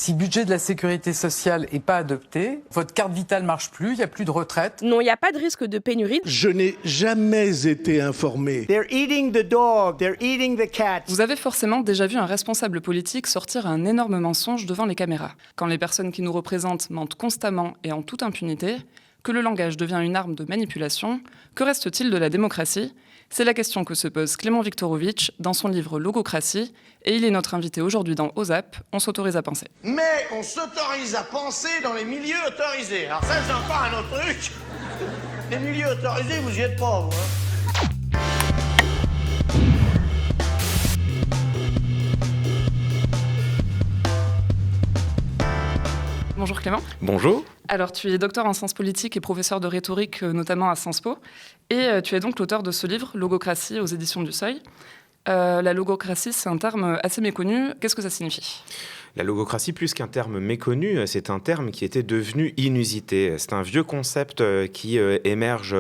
Si budget de la sécurité sociale n'est pas adopté, votre carte vitale ne marche plus, il n'y a plus de retraite. Non, il n'y a pas de risque de pénurie. Je n'ai jamais été informé. They're eating the dog, they're eating the cat. Vous avez forcément déjà vu un responsable politique sortir un énorme mensonge devant les caméras. Quand les personnes qui nous représentent mentent constamment et en toute impunité, que le langage devient une arme de manipulation, que reste-t-il de la démocratie ? C'est la question que se pose Clément Viktorovitch dans son livre Logocratie, et il est notre invité aujourd'hui dans OZAP, On s'autorise à penser. Mais on s'autorise à penser dans les milieux autorisés. Alors ça, c'est encore un autre truc. Les milieux autorisés, vous y êtes pas, vous, hein. Bonjour Clément. Bonjour. Alors tu es docteur en sciences politiques et professeur de rhétorique, notamment à Sciences Po, et tu es donc l'auteur de ce livre, Logocratie, aux éditions du Seuil. La logocratie, c'est un terme assez méconnu. Qu'est-ce que ça signifie ? La logocratie, plus qu'un terme méconnu, c'est un terme qui était devenu inusité. C'est un vieux concept qui émerge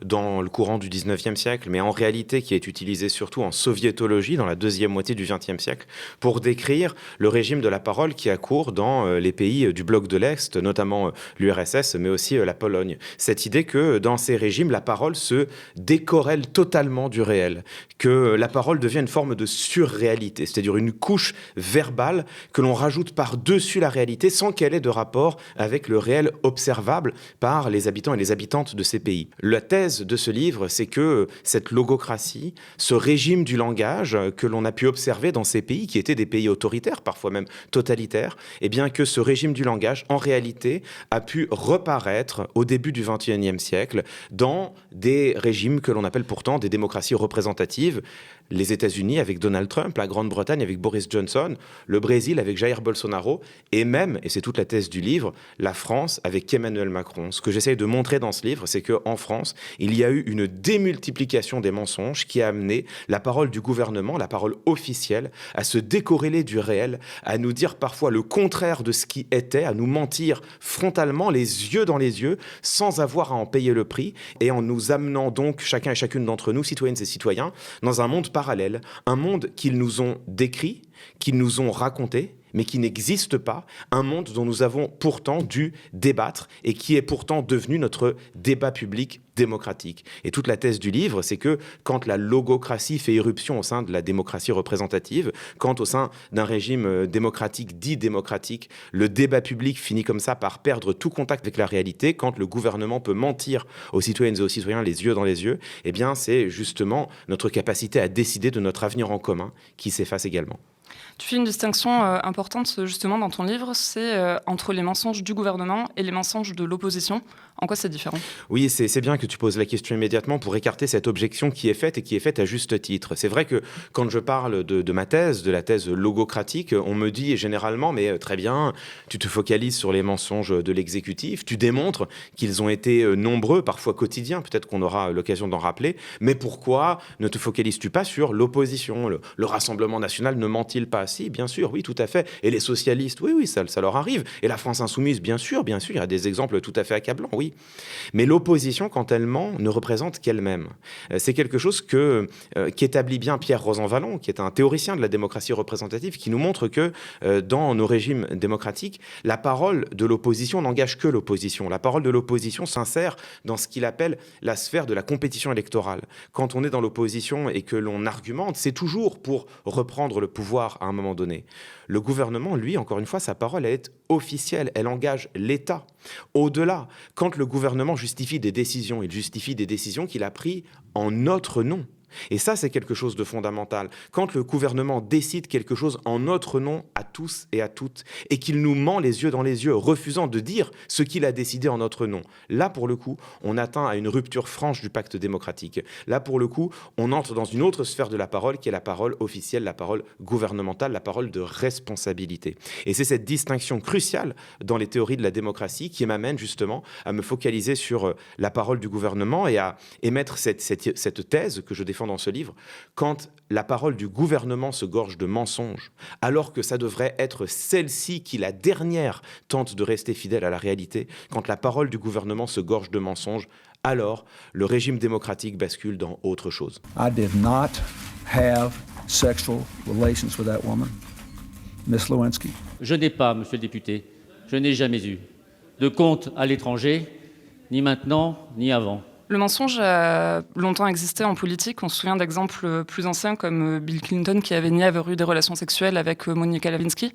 dans le courant du 19e siècle, mais en réalité qui est utilisé surtout en soviétologie dans la deuxième moitié du 20e siècle pour décrire le régime de la parole qui a cours dans les pays du bloc de l'Est, notamment l'URSS, mais aussi la Pologne. Cette idée que dans ces régimes, la parole se décorrèle totalement du réel, que la parole devient une forme de surréalité, c'est-à-dire une couche verbale que l'on rajoute par-dessus la réalité sans qu'elle ait de rapport avec le réel observable par les habitants et les habitantes de ces pays. La thèse de ce livre, c'est que cette logocratie, ce régime du langage que l'on a pu observer dans ces pays qui étaient des pays autoritaires, parfois même totalitaires, eh bien que ce régime du langage, en réalité, a pu reparaître au début du XXIe siècle dans des régimes que l'on appelle pourtant des démocraties représentatives. Les États-Unis avec Donald Trump, la Grande-Bretagne avec Boris Johnson, le Brésil avec Jair Bolsonaro, et même, et c'est toute la thèse du livre, la France avec Emmanuel Macron. Ce que j'essaye de montrer dans ce livre, c'est qu'en France, il y a eu une démultiplication des mensonges qui a amené la parole du gouvernement, la parole officielle, à se décorréler du réel, à nous dire parfois le contraire de ce qui était, à nous mentir frontalement, les yeux dans les yeux, sans avoir à en payer le prix, et en nous amenant donc, chacun et chacune d'entre nous, citoyennes et citoyens, dans un monde parallèle, un monde qu'ils nous ont décrit, qu'ils nous ont raconté, mais qui n'existe pas, un monde dont nous avons pourtant dû débattre et qui est pourtant devenu notre débat public démocratique. Et toute la thèse du livre, c'est que quand la logocratie fait irruption au sein de la démocratie représentative, quand au sein d'un régime démocratique dit démocratique, le débat public finit comme ça par perdre tout contact avec la réalité, quand le gouvernement peut mentir aux citoyennes et aux citoyens les yeux dans les yeux, eh bien c'est justement notre capacité à décider de notre avenir en commun qui s'efface également. Tu fais une distinction importante justement dans ton livre, c'est entre les mensonges du gouvernement et les mensonges de l'opposition. En quoi c'est différent ? Oui, c'est bien que tu poses la question immédiatement pour écarter cette objection qui est faite et qui est faite à juste titre. C'est vrai que quand je parle de ma thèse, de la thèse logocratique, on me dit généralement, mais très bien, tu te focalises sur les mensonges de l'exécutif, tu démontres qu'ils ont été nombreux, parfois quotidiens, peut-être qu'on aura l'occasion d'en rappeler, mais pourquoi ne te focalises-tu pas sur l'opposition ? Le Rassemblement national ne ment-il pas ? Si, bien sûr, oui, tout à fait. Et les socialistes, oui, ça leur arrive. Et la France insoumise, bien sûr, il y a des exemples tout à fait accablants, oui. Mais l'opposition, quand elle ment, ne représente qu'elle-même. C'est quelque chose qu'établit bien Pierre Rosanvallon, qui est un théoricien de la démocratie représentative, qui nous montre que dans nos régimes démocratiques, la parole de l'opposition n'engage que l'opposition. La parole de l'opposition s'insère dans ce qu'il appelle la sphère de la compétition électorale. Quand on est dans l'opposition et que l'on argumente, c'est toujours pour reprendre le pouvoir à un moment donné. Le gouvernement, lui, encore une fois, sa parole, elle est officielle, elle engage l'État. Au-delà, quand le gouvernement justifie des décisions, il justifie des décisions qu'il a prises en notre nom. Et ça, c'est quelque chose de fondamental. Quand le gouvernement décide quelque chose en notre nom à tous et à toutes, et qu'il nous ment les yeux dans les yeux, refusant de dire ce qu'il a décidé en notre nom, là, pour le coup, on atteint à une rupture franche du pacte démocratique. Là, pour le coup, on entre dans une autre sphère de la parole, qui est la parole officielle, la parole gouvernementale, la parole de responsabilité. Et c'est cette distinction cruciale dans les théories de la démocratie qui m'amène justement à me focaliser sur la parole du gouvernement et à émettre cette thèse que je défends dans ce livre, quand la parole du gouvernement se gorge de mensonges, alors que ça devrait être celle-ci qui, la dernière, tente de rester fidèle à la réalité, quand la parole du gouvernement se gorge de mensonges, alors le régime démocratique bascule dans autre chose. I did not have sexual relations with that woman. Ms. Lewinsky. Je n'ai pas, monsieur le député, je n'ai jamais eu de compte à l'étranger, ni maintenant, ni avant. Le mensonge a longtemps existé en politique. On se souvient d'exemples plus anciens comme Bill Clinton qui avait nié avoir eu des relations sexuelles avec Monica Lewinsky,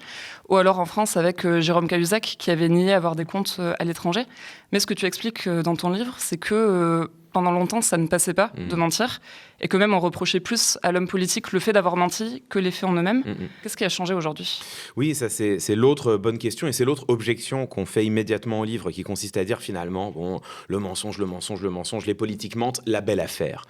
ou alors en France avec Jérôme Cahuzac qui avait nié avoir des comptes à l'étranger. Mais ce que tu expliques dans ton livre, c'est que pendant longtemps, ça ne passait pas de mentir, et que même on reprochait plus à l'homme politique le fait d'avoir menti que les faits en eux-mêmes. Qu'est-ce qui a changé aujourd'hui ? Oui, ça c'est l'autre bonne question, et c'est l'autre objection qu'on fait immédiatement au livre, qui consiste à dire finalement, bon, le mensonge, les politiques mentent, la belle affaire,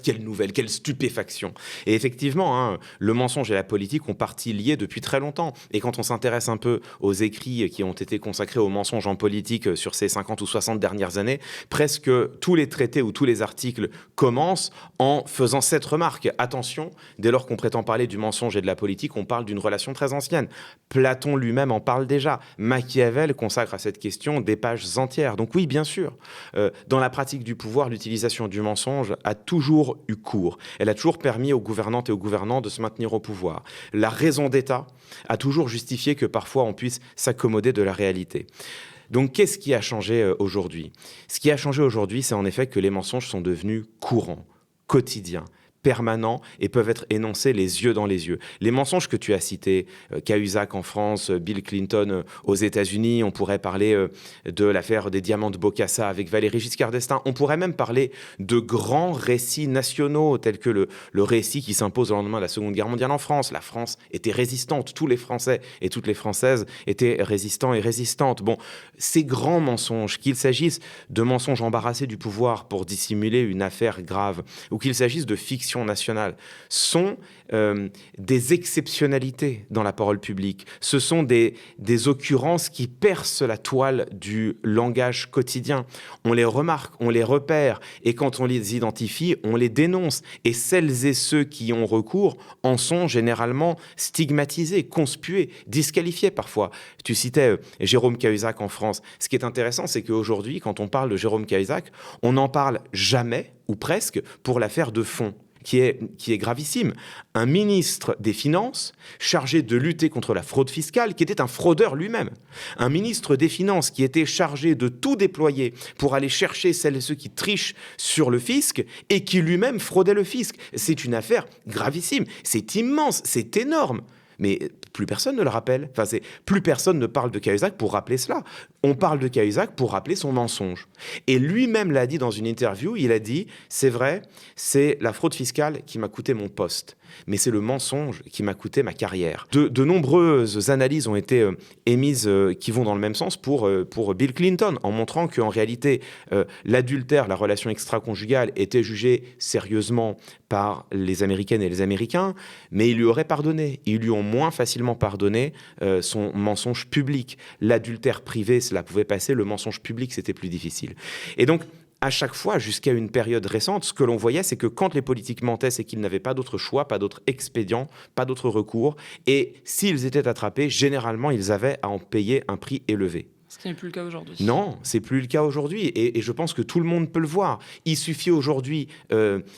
quelle nouvelle, quelle stupéfaction. Et effectivement, le mensonge et la politique ont partie liés depuis très longtemps, et quand on s'intéresse un peu aux écrits qui ont été consacrés au mensonge en politique sur ces 50 ou 60 dernières années, presque tous les traités ou tous les articles commencent en faisant cette remarque. Attention, dès lors qu'on prétend parler du mensonge et de la politique, on parle d'une relation très ancienne. Platon lui-même en parle déjà. Machiavel consacre à cette question des pages entières. Donc oui, bien sûr, dans la pratique du pouvoir, l'utilisation du mensonge a toujours eu cours. Elle a toujours permis aux gouvernantes et aux gouvernants de se maintenir au pouvoir. La raison d'État a toujours justifié que parfois on puisse s'accommoder de la réalité. Donc, qu'est-ce qui a changé aujourd'hui ? Ce qui a changé aujourd'hui, c'est en effet que les mensonges sont devenus courants, quotidiens, permanents et peuvent être énoncés les yeux dans les yeux. Les mensonges que tu as cités, Cahuzac en France, Bill Clinton aux États-Unis, on pourrait parler de l'affaire des diamants de Bokassa avec Valéry Giscard d'Estaing, on pourrait même parler de grands récits nationaux tels que le récit qui s'impose au lendemain de la Seconde Guerre mondiale en France. La France était résistante, tous les Français et toutes les Françaises étaient résistants et résistantes. Bon, ces grands mensonges, qu'il s'agisse de mensonges embarrassés du pouvoir pour dissimuler une affaire grave ou qu'il s'agisse de fiction nationale, sont des exceptionnalités dans la parole publique. Ce sont des occurrences qui percent la toile du langage quotidien. On les remarque, on les repère, et quand on les identifie, on les dénonce. Et celles et ceux qui y ont recours en sont généralement stigmatisés, conspués, disqualifiés parfois. Tu citais Jérôme Cahuzac en France. Ce qui est intéressant, c'est qu'aujourd'hui, quand on parle de Jérôme Cahuzac, on n'en parle jamais, ou presque, pour l'affaire de fond, qui est gravissime. Un ministre des Finances chargé de lutter contre la fraude fiscale, qui était un fraudeur lui-même. Un ministre des Finances qui était chargé de tout déployer pour aller chercher celles et ceux qui trichent sur le fisc et qui lui-même fraudait le fisc. C'est une affaire gravissime. C'est immense, c'est énorme. Mais plus personne ne le rappelle. Plus personne ne parle de Cahuzac pour rappeler cela. On parle de Cahuzac pour rappeler son mensonge. Et lui-même l'a dit dans une interview, il a dit « C'est vrai, c'est la fraude fiscale qui m'a coûté mon poste, mais c'est le mensonge qui m'a coûté ma carrière. » De nombreuses analyses ont été émises qui vont dans le même sens pour Bill Clinton, en montrant qu'en réalité, l'adultère, la relation extra-conjugale, était jugée sérieusement par les Américaines et les Américains, mais ils lui auraient pardonné. Ils lui ont moins facilement pardonné son mensonge public. L'adultère privé, cela pouvait passer, le mensonge public, c'était plus difficile. Et donc, à chaque fois, jusqu'à une période récente, ce que l'on voyait, c'est que quand les politiques mentaient, c'est qu'ils n'avaient pas d'autre choix, pas d'autre expédient, pas d'autre recours. Et s'ils étaient attrapés, généralement, ils avaient à en payer un prix élevé. Ce qui n'est plus le cas aujourd'hui. Non, c'est plus le cas aujourd'hui. Et je pense que tout le monde peut le voir. Il suffit aujourd'hui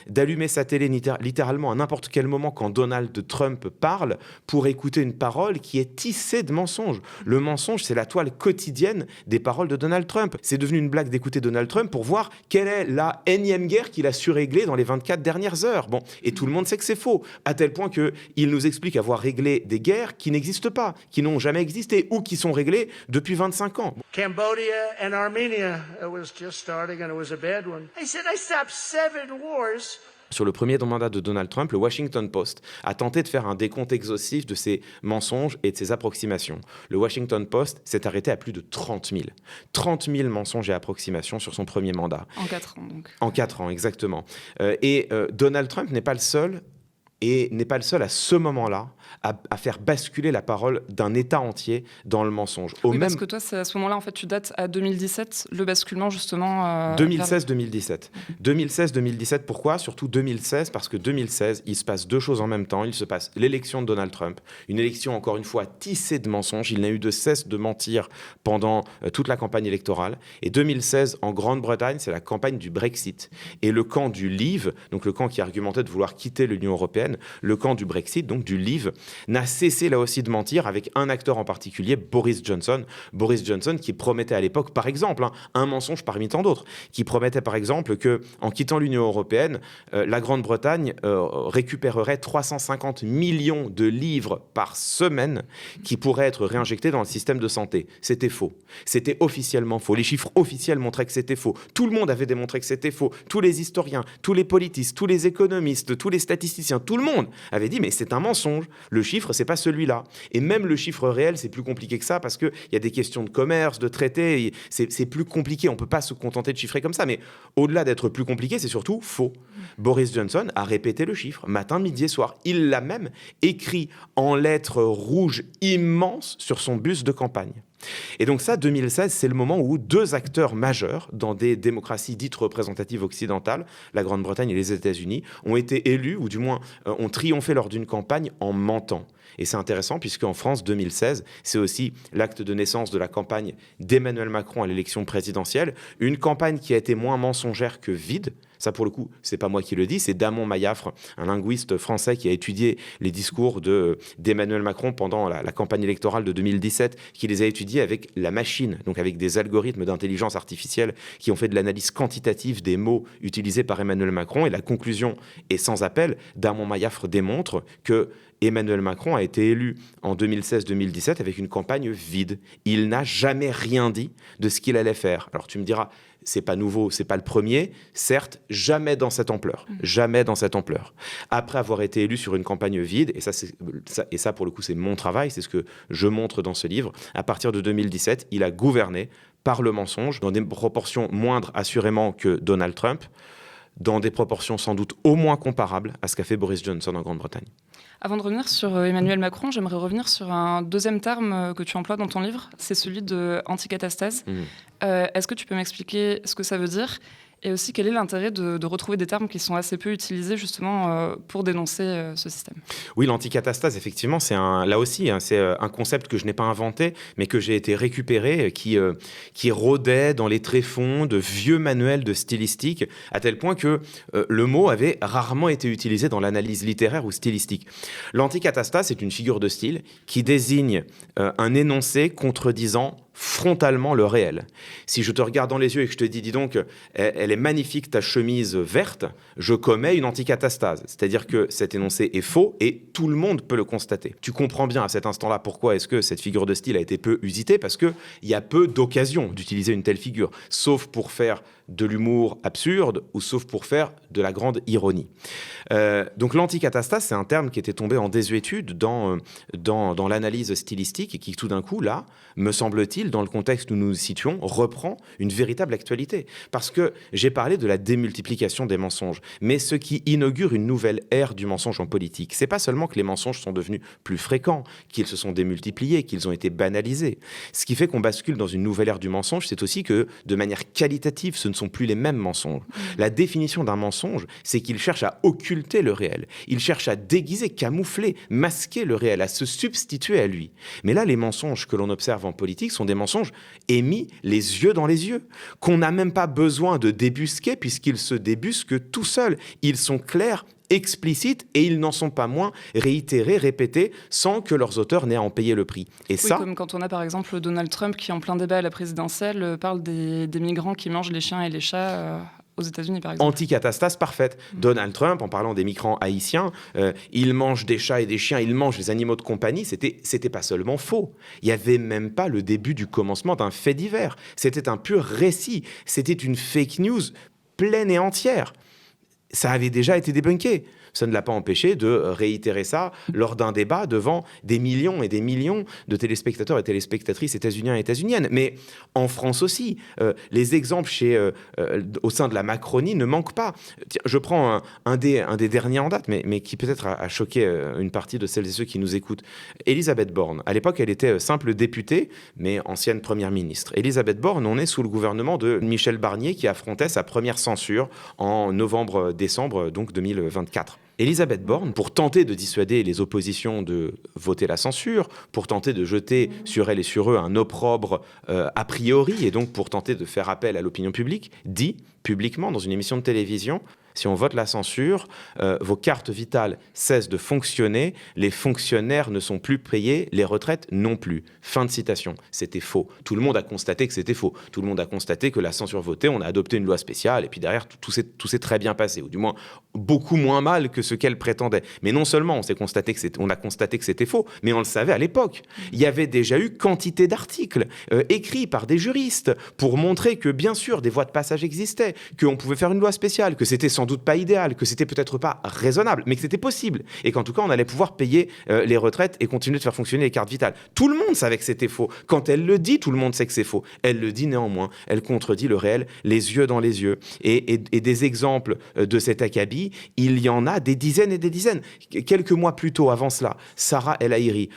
d'allumer sa télé littéralement à n'importe quel moment quand Donald Trump parle pour écouter une parole qui est tissée de mensonges. Le mensonge, c'est la toile quotidienne des paroles de Donald Trump. C'est devenu une blague d'écouter Donald Trump pour voir quelle est la énième guerre qu'il a su régler dans les 24 dernières heures. Bon, et tout le monde sait que c'est faux, à tel point qu'il nous explique avoir réglé des guerres qui n'existent pas, qui n'ont jamais existé ou qui sont réglées depuis 25 ans. Cambodia and Armenia was just starting and it was a bad one. I said I stopped 7 wars. Sur le premier mandat de Donald Trump, le Washington Post a tenté de faire un décompte exhaustif de ses mensonges et de ses approximations. Le Washington Post s'est arrêté à plus de 30 000. 30 000 mensonges et approximations sur son premier mandat. En 4 ans, donc. En 4 ans, exactement. Donald Trump n'est pas le seul, et n'est pas le seul à ce moment-là à faire basculer la parole d'un État entier dans le mensonge. Parce que toi, c'est à ce moment-là, en fait, tu dates à 2017, le basculement, justement... 2016-2017. 2016-2017, pourquoi ? Surtout 2016, parce que 2016, il se passe 2 choses en même temps. Il se passe l'élection de Donald Trump, une élection, encore une fois, tissée de mensonges. Il n'a eu de cesse de mentir pendant toute la campagne électorale. Et 2016, en Grande-Bretagne, c'est la campagne du Brexit. Et le camp du Leave, donc le camp qui argumentait de vouloir quitter l'Union européenne, européenne, le camp du Brexit, donc du Leave, n'a cessé là aussi de mentir avec un acteur en particulier, Boris Johnson. Boris Johnson qui promettait à l'époque, par exemple, un mensonge parmi tant d'autres, qui promettait par exemple qu'en quittant l'Union européenne, la Grande-Bretagne récupérerait 350 millions de livres par semaine qui pourraient être réinjectés dans le système de santé. C'était faux. C'était officiellement faux. Les chiffres officiels montraient que c'était faux. Tout le monde avait démontré que c'était faux. Tous les historiens, tous les politistes, tous les économistes, tous les statisticiens, tout le monde avait dit mais c'est un mensonge. Le chiffre, c'est pas celui-là. Et même le chiffre réel, c'est plus compliqué que ça parce qu'il y a des questions de commerce, de traités. C'est plus compliqué. On peut pas se contenter de chiffrer comme ça. Mais au-delà d'être plus compliqué, c'est surtout faux. Boris Johnson a répété le chiffre matin, midi et soir. Il l'a même écrit en lettres rouges immenses sur son bus de campagne. Et donc ça, 2016, c'est le moment où deux acteurs majeurs dans des démocraties dites représentatives occidentales, la Grande-Bretagne et les États-Unis, ont été élus, ou du moins ont triomphé lors d'une campagne en mentant. Et c'est intéressant puisqu'en France, 2016, c'est aussi l'acte de naissance de la campagne d'Emmanuel Macron à l'élection présidentielle, une campagne qui a été moins mensongère que vide. Ça, pour le coup, c'est pas moi qui le dis, c'est Damon Mayafre, un linguiste français qui a étudié les discours d'Emmanuel Macron pendant la campagne électorale de 2017, qui les a étudiés avec la machine, donc avec des algorithmes d'intelligence artificielle qui ont fait de l'analyse quantitative des mots utilisés par Emmanuel Macron. Et la conclusion est sans appel. Damon Mayafre démontre que Emmanuel Macron a été élu en 2016-2017 avec une campagne vide. Il n'a jamais rien dit de ce qu'il allait faire. Alors tu me diras, c'est pas nouveau, c'est pas le premier. Certes, jamais dans cette ampleur. Jamais dans cette ampleur. Après avoir été élu sur une campagne vide, et ça pour le coup, c'est mon travail, c'est ce que je montre dans ce livre, à partir de 2017, il a gouverné par le mensonge, dans des proportions moindres assurément que Donald Trump, dans des proportions sans doute au moins comparables à ce qu'a fait Boris Johnson en Grande-Bretagne. Avant de revenir sur Emmanuel Macron, j'aimerais revenir sur un deuxième terme que tu emploies dans ton livre, c'est celui de anticatastase. Est-ce que tu peux m'expliquer ce que ça veut dire ? Et aussi, quel est l'intérêt de retrouver des termes qui sont assez peu utilisés justement pour dénoncer ce système ? Oui, l'anticatastase, effectivement, c'est un concept que je n'ai pas inventé, mais que j'ai été récupéré, qui rôdait dans les tréfonds de vieux manuels de stylistique, à tel point que le mot avait rarement été utilisé dans l'analyse littéraire ou stylistique. L'anticatastase, c'est une figure de style qui désigne un énoncé contredisant frontalement le réel. Si je te regarde dans les yeux et que je te dis, dis donc, elle est magnifique ta chemise verte, je commets une anticatastase. C'est-à-dire que cet énoncé est faux et tout le monde peut le constater. Tu comprends bien à cet instant-là pourquoi est-ce que cette figure de style a été peu usitée, parce qu'il y a peu d'occasions d'utiliser une telle figure, sauf pour faire de l'humour absurde ou sauf pour faire de la grande ironie. Donc l'anticatastase, c'est un terme qui était tombé en désuétude dans l'analyse stylistique et qui tout d'un coup, là, me semble-t-il, dans le contexte où nous nous situons, reprend une véritable actualité. Parce que j'ai parlé de la démultiplication des mensonges, mais ce qui inaugure une nouvelle ère du mensonge en politique, c'est pas seulement que les mensonges sont devenus plus fréquents, qu'ils se sont démultipliés, qu'ils ont été banalisés. Ce qui fait qu'on bascule dans une nouvelle ère du mensonge, c'est aussi que, de manière qualitative, ce ne sont plus les mêmes mensonges. La définition d'un mensonge, c'est qu'il cherche à occulter le réel. Il cherche à déguiser, camoufler, masquer le réel, à se substituer à lui. Mais là, les mensonges que l'on observe en politique sont des mensonges émis les yeux dans les yeux, qu'on n'a même pas besoin de débusquer puisqu'ils se débusquent tout seuls. Ils sont clairs, explicites et ils n'en sont pas moins réitérés, répétés, sans que leurs auteurs n'aient à en payer le prix. Et ça, comme quand on a par exemple Donald Trump qui, en plein débat à la présidentielle, parle des migrants qui mangent les chiens et les chats aux États-Unis, par exemple. Anticatastase parfaite. Donald Trump, en parlant des migrants haïtiens, il mange des chats et des chiens, il mange les animaux de compagnie. C'était pas seulement faux. Il n'y avait même pas le début du commencement d'un fait divers. C'était un pur récit. C'était une fake news pleine et entière. Ça avait déjà été débunké. Ça ne l'a pas empêché de réitérer ça lors d'un débat devant des millions et des millions de téléspectateurs et téléspectatrices états-uniens et états-uniennes. Mais en France aussi, les exemples au sein de la Macronie ne manquent pas. Tiens, je prends un des derniers en date, mais qui peut-être a choqué une partie de celles et ceux qui nous écoutent. Elisabeth Borne. À l'époque, elle était simple députée, mais ancienne première ministre. Elisabeth Borne, on est sous le gouvernement de Michel Barnier qui affrontait sa première censure en novembre-décembre donc 2024. Elisabeth Borne, pour tenter de dissuader les oppositions de voter la censure, pour tenter de jeter sur elle et sur eux un opprobre a priori, et donc pour tenter de faire appel à l'opinion publique, dit publiquement dans une émission de télévision Si on vote la censure, vos cartes vitales cessent de fonctionner, les fonctionnaires ne sont plus payés, les retraites non plus. Fin de citation. C'était faux. Tout le monde a constaté que c'était faux. Tout le monde a constaté que la censure votée, on a adopté une loi spéciale, et puis derrière, tout s'est très bien passé, ou du moins beaucoup moins mal que ce qu'elle prétendait. Mais non seulement on a constaté que c'était faux, mais on le savait à l'époque. Il y avait déjà eu quantité d'articles écrits par des juristes pour montrer que, bien sûr, des voies de passage existaient, qu'on pouvait faire une loi spéciale, que c'était sans doute pas idéal, que c'était peut-être pas raisonnable, mais que c'était possible. Et qu'en tout cas, on allait pouvoir payer les retraites et continuer de faire fonctionner les cartes vitales. Tout le monde savait que c'était faux. Quand elle le dit, tout le monde sait que c'est faux. Elle le dit néanmoins. Elle contredit le réel, les yeux dans les yeux. Et des exemples de cet acabit, il y en a des dizaines et des dizaines. Quelques mois plus tôt, avant cela, Sarah El Haïry.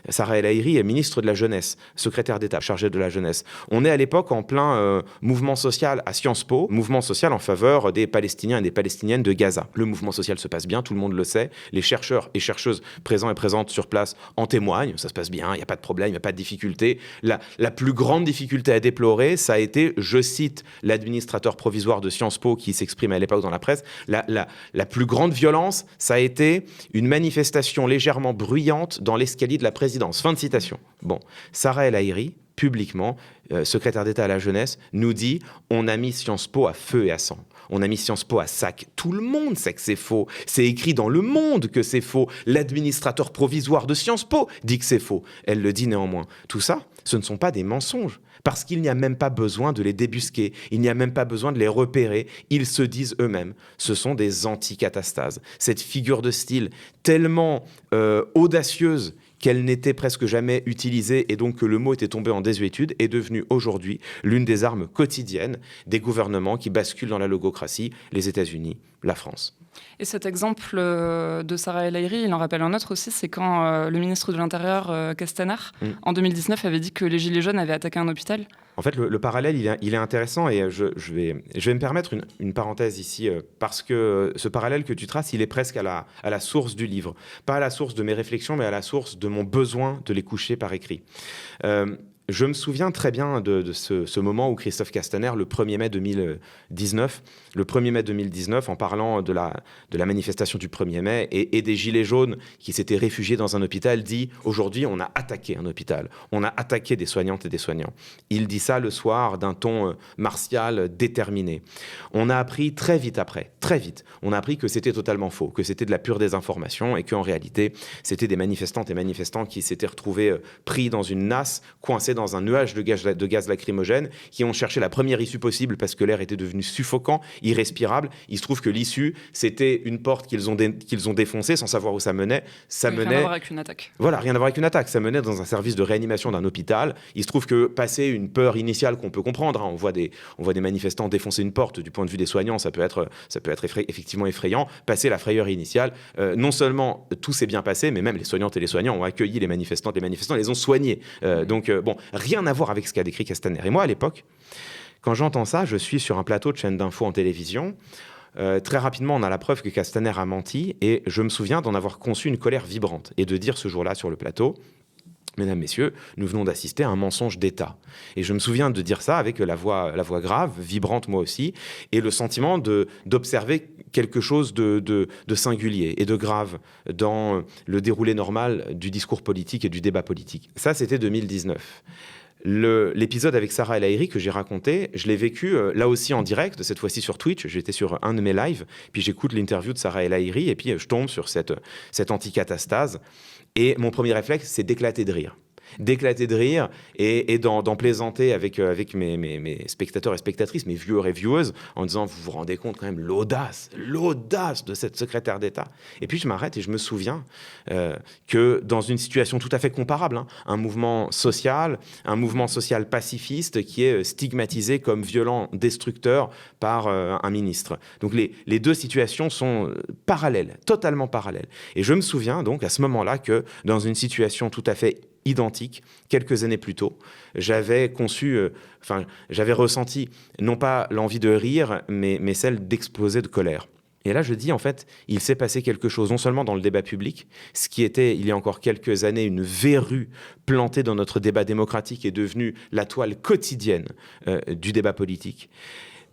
Sarah El Haïry est ministre de la Jeunesse, secrétaire d'État chargée de la jeunesse. On est à l'époque en plein mouvement social à Sciences Po, mouvement social en faveur des Palestiniens et des Palestiniennes de Gaza. Le mouvement social se passe bien, tout le monde le sait. Les chercheurs et chercheuses présents et présentes sur place en témoignent. Ça se passe bien, il n'y a pas de problème, il n'y a pas de difficulté. La plus grande difficulté à déplorer, ça a été, je cite l'administrateur provisoire de Sciences Po qui s'exprime à l'époque dans la presse, la plus grande violence, ça a été une manifestation légèrement bruyante dans l'escalier de la présidence. Fin de citation. Bon, Sarah El Haïry, publiquement, secrétaire d'État à la jeunesse, nous dit « On a mis Sciences Po à feu et à sang. On a mis Sciences Po à sac. Tout le monde sait que c'est faux. C'est écrit dans Le Monde que c'est faux. L'administrateur provisoire de Sciences Po dit que c'est faux. Elle le dit néanmoins. Tout ça, ce ne sont pas des mensonges. Parce qu'il n'y a même pas besoin de les débusquer. Il n'y a même pas besoin de les repérer. Ils se disent eux-mêmes. Ce sont des anticatastases. Cette figure de style tellement audacieuse qu'elle n'était presque jamais utilisée et donc que le mot était tombé en désuétude, est devenue aujourd'hui l'une des armes quotidiennes des gouvernements qui basculent dans la logocratie, les États-Unis, la France. Et cet exemple de Sarah El Haïry, il en rappelle un autre aussi, c'est quand le ministre de l'Intérieur, Castaner, en 2019, avait dit que les Gilets jaunes avaient attaqué un hôpital. En fait, le parallèle, il est intéressant et je vais me permettre une parenthèse ici parce que ce parallèle que tu traces, il est presque à la source du livre. Pas à la source de mes réflexions, mais à la source de mon besoin de les coucher par écrit. Je me souviens très bien de ce moment où Christophe Castaner, le 1er mai 2019, en parlant de la manifestation du 1er mai et des Gilets jaunes qui s'étaient réfugiés dans un hôpital, dit « Aujourd'hui, on a attaqué un hôpital. On a attaqué des soignantes et des soignants. » Il dit ça le soir d'un ton martial, déterminé. On a appris très vite, on a appris que c'était totalement faux, que c'était de la pure désinformation et qu'en réalité, c'était des manifestantes et manifestants qui s'étaient retrouvés pris dans une nasse, coincés dans un nuage de gaz lacrymogène, qui ont cherché la première issue possible parce que l'air était devenu suffocant, irrespirable. Il se trouve que l'issue, c'était une porte qu'ils ont défoncée sans savoir où ça menait. Rien à voir avec une attaque. Voilà, rien à voir avec une attaque. Ça menait dans un service de réanimation d'un hôpital. Il se trouve que, passé une peur initiale qu'on peut comprendre, on voit des manifestants défoncer une porte, du point de vue des soignants, ça peut être effectivement effrayant. Passé la frayeur initiale, non seulement tout s'est bien passé, mais même les soignantes et les soignants ont accueilli les manifestants les ont soignés. Rien à voir avec ce qu'a décrit Castaner. Et moi, à l'époque, quand j'entends ça, je suis sur un plateau de chaîne d'infos en télévision. Très rapidement, on a la preuve que Castaner a menti et je me souviens d'en avoir conçu une colère vibrante et de dire ce jour-là sur le plateau « Mesdames, Messieurs, nous venons d'assister à un mensonge d'État. » Et je me souviens de dire ça avec la voix grave, vibrante moi aussi, et le sentiment d'observer quelque chose de singulier et de grave dans le déroulé normal du discours politique et du débat politique. Ça, c'était 2019. L'épisode avec Sarah El Haïry que j'ai raconté, je l'ai vécu là aussi en direct, cette fois-ci sur Twitch. J'étais sur un de mes lives, puis j'écoute l'interview de Sarah El Haïry et puis je tombe sur cette anticatastase. Et mon premier réflexe, c'est d'éclater de rire. Et d'en plaisanter avec mes spectateurs et spectatrices, mes viewers et vieweuses, en disant, vous vous rendez compte quand même l'audace de cette secrétaire d'État. Et puis je m'arrête et je me souviens que dans une situation tout à fait comparable, un mouvement social pacifiste qui est stigmatisé comme violent, destructeur par un ministre. Donc les deux situations sont parallèles, totalement parallèles. Et je me souviens donc à ce moment-là que dans une situation tout à fait identique, quelques années plus tôt, j'avais ressenti non pas l'envie de rire, mais celle d'exploser de colère. Et là, je dis, en fait, il s'est passé quelque chose, non seulement dans le débat public, ce qui était, il y a encore quelques années, une verrue plantée dans notre débat démocratique est devenue la toile quotidienne du débat politique,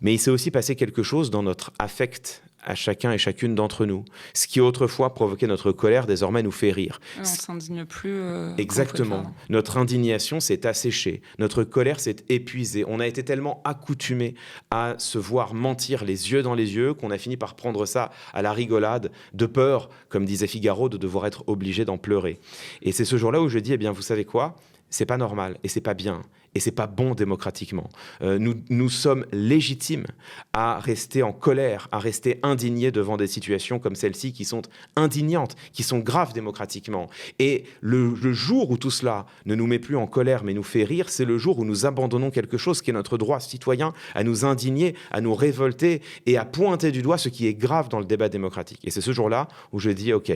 Mais il s'est aussi passé quelque chose dans notre affect à chacun et chacune d'entre nous. Ce qui autrefois provoquait notre colère, désormais nous fait rire. On s'indigne plus. Exactement. Notre indignation s'est asséchée. Notre colère s'est épuisée. On a été tellement accoutumés à se voir mentir les yeux dans les yeux qu'on a fini par prendre ça à la rigolade, de peur, comme disait Figaro, de devoir être obligé d'en pleurer. Et c'est ce jour-là où je dis, eh bien, vous savez quoi ? C'est pas normal et c'est pas bien et c'est pas bon démocratiquement. Nous sommes légitimes à rester en colère, à rester indignés devant des situations comme celle-ci qui sont indignantes, qui sont graves démocratiquement. Et le jour où tout cela ne nous met plus en colère mais nous fait rire, c'est le jour où nous abandonnons quelque chose qui est notre droit citoyen à nous indigner, à nous révolter et à pointer du doigt ce qui est grave dans le débat démocratique. Et c'est ce jour-là où je dis, OK,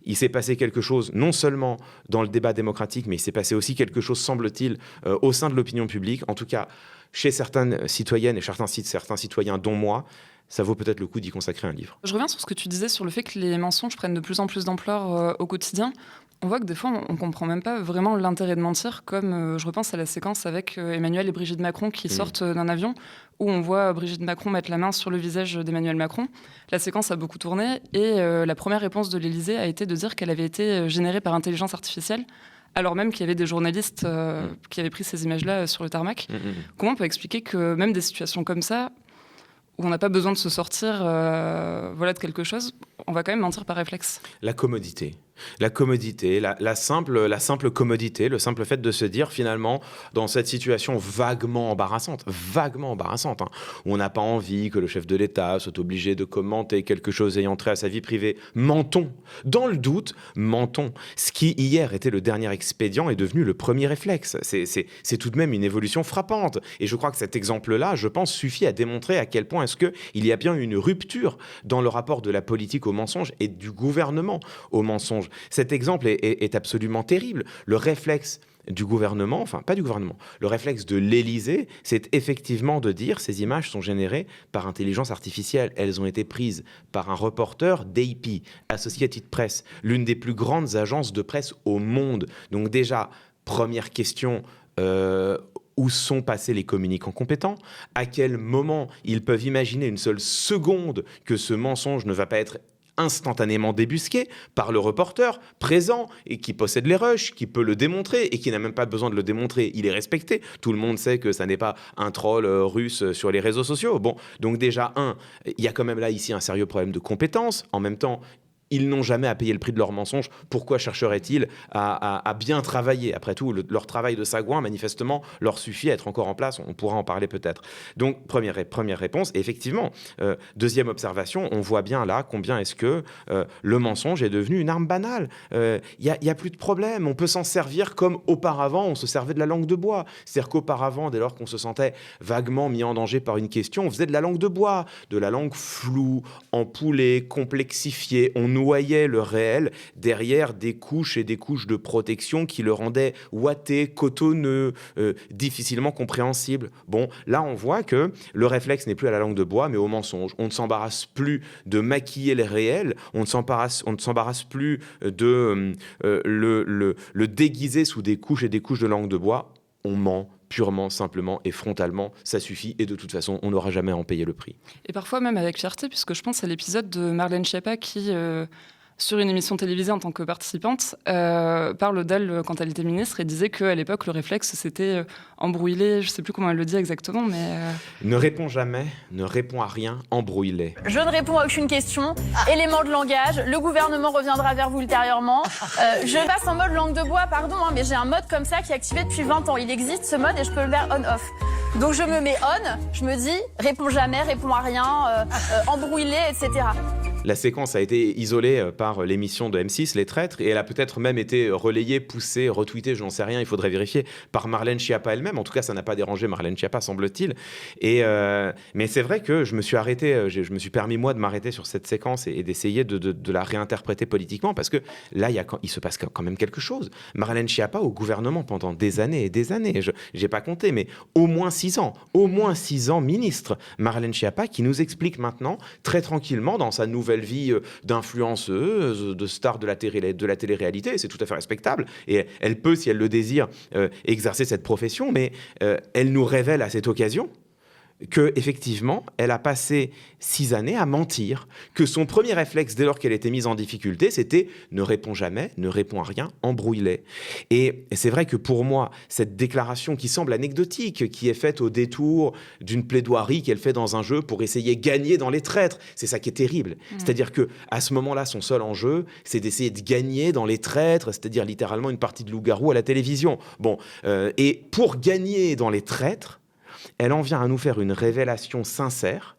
il s'est passé quelque chose non seulement dans le débat démocratique, mais il s'est passé aussi quelque chose, semble-t-il, au sein de l'opinion publique, en tout cas chez certaines citoyennes et certains citoyens, dont moi, ça vaut peut-être le coup d'y consacrer un livre. Je reviens sur ce que tu disais sur le fait que les mensonges prennent de plus en plus d'ampleur au quotidien. On voit que des fois, on ne comprend même pas vraiment l'intérêt de mentir, comme je repense à la séquence avec Emmanuel et Brigitte Macron qui sortent d'un avion, où on voit Brigitte Macron mettre la main sur le visage d'Emmanuel Macron. La séquence a beaucoup tourné, et la première réponse de l'Élysée a été de dire qu'elle avait été générée par intelligence artificielle, alors même qu'il y avait des journalistes qui avaient pris ces images-là sur le tarmac. Comment on peut expliquer que même des situations comme ça, où on n'a pas besoin de se sortir de quelque chose, on va quand même mentir par réflexe? La commodité, la simple commodité, le simple fait de se dire finalement, dans cette situation vaguement embarrassante, hein, où on n'a pas envie que le chef de l'État soit obligé de commenter quelque chose ayant trait à sa vie privée, mentons. Dans le doute, mentons. Ce qui hier était le dernier expédient est devenu le premier réflexe. C'est tout de même une évolution frappante. Et je crois que cet exemple-là, je pense, suffit à démontrer à quel point est-ce qu'il y a bien une rupture dans le rapport de la politique au mensonge et du gouvernement au mensonge. Cet exemple est absolument terrible. Le réflexe du gouvernement, enfin pas du gouvernement, le réflexe de l'Élysée, c'est effectivement de dire ces images sont générées par intelligence artificielle. Elles ont été prises par un reporter d'AP, Associated Press, l'une des plus grandes agences de presse au monde. Donc déjà, première question, où sont passés les communicants compétents? À quel moment ils peuvent imaginer une seule seconde que ce mensonge ne va pas être instantanément débusqué par le reporter présent et qui possède les rushs, qui peut le démontrer et qui n'a même pas besoin de le démontrer, il est respecté. Tout le monde sait que ça n'est pas un troll russe sur les réseaux sociaux. Bon, donc déjà, il y a quand même là ici un sérieux problème de compétence. En même temps, ils n'ont jamais à payer le prix de leur mensonge. Pourquoi chercheraient-ils à bien travailler? Après tout, leur travail de sagouin, manifestement, leur suffit à être encore en place. On pourra en parler peut-être. Donc, première réponse. Et effectivement, deuxième observation, on voit bien là combien est-ce que le mensonge est devenu une arme banale. Il y a plus de problème. On peut s'en servir comme auparavant, on se servait de la langue de bois. C'est-à-dire qu'auparavant, dès lors qu'on se sentait vaguement mis en danger par une question, on faisait de la langue de bois, de la langue floue, empoulée, complexifiée. On noyait le réel derrière des couches et des couches de protection qui le rendaient ouaté, cotonneux, difficilement compréhensible. Bon, là, on voit que le réflexe n'est plus à la langue de bois, mais au mensonge. On ne s'embarrasse plus de maquiller le réel, on ne s'embarrasse plus de le déguiser sous des couches et des couches de langue de bois. On ment purement, simplement et frontalement, ça suffit, et de toute façon, on n'aura jamais à en payer le prix. Et parfois même avec fierté, puisque je pense à l'épisode de Marlène Schiappa qui, sur une émission télévisée en tant que participante, parle d'elle quand elle était ministre et disait qu'à l'époque, le réflexe, c'était embrouiller, je ne sais plus comment elle le dit exactement, mais... Ne réponds jamais, ne réponds à rien, embrouille-les. Je ne réponds à aucune question. Élément de langage, le gouvernement reviendra vers vous ultérieurement. Je passe en mode langue de bois, pardon, mais j'ai un mode comme ça qui est activé depuis 20 ans. Il existe ce mode et je peux le faire on-off. Donc je me mets on, je me dis, réponds jamais, réponds à rien, embrouille-les, etc. La séquence a été isolée par l'émission de M6, Les Traîtres, et elle a peut-être même été relayée, poussée, retweetée, je n'en sais rien, il faudrait vérifier, par Marlène Schiappa elle-même. En tout cas, ça n'a pas dérangé Marlène Schiappa, semble-t-il. Mais c'est vrai que je me suis arrêté, je me suis permis, moi, de m'arrêter sur cette séquence et d'essayer de la réinterpréter politiquement, parce que là, il se passe quand même quelque chose. Marlène Schiappa au gouvernement pendant des années et des années, je n'ai pas compté, mais au moins 6 ans ministre. Marlène Schiappa qui nous explique maintenant, très tranquillement, dans sa nouvelle vie d'influenceuse, de star de la télé-réalité, c'est tout à fait respectable, et elle peut, si elle le désire, exercer cette profession, mais elle nous révèle à cette occasion que effectivement, elle a passé 6 années à mentir, que son premier réflexe dès lors qu'elle était mise en difficulté, c'était ne réponds jamais, ne réponds à rien, embrouille-les. Et c'est vrai que pour moi, cette déclaration qui semble anecdotique, qui est faite au détour d'une plaidoirie qu'elle fait dans un jeu pour essayer de gagner dans les traîtres, c'est ça qui est terrible. C'est-à-dire que à ce moment-là, son seul enjeu, c'est d'essayer de gagner dans les traîtres, c'est-à-dire littéralement une partie de loup-garou à la télévision. Et pour gagner dans les traîtres, elle en vient à nous faire une révélation sincère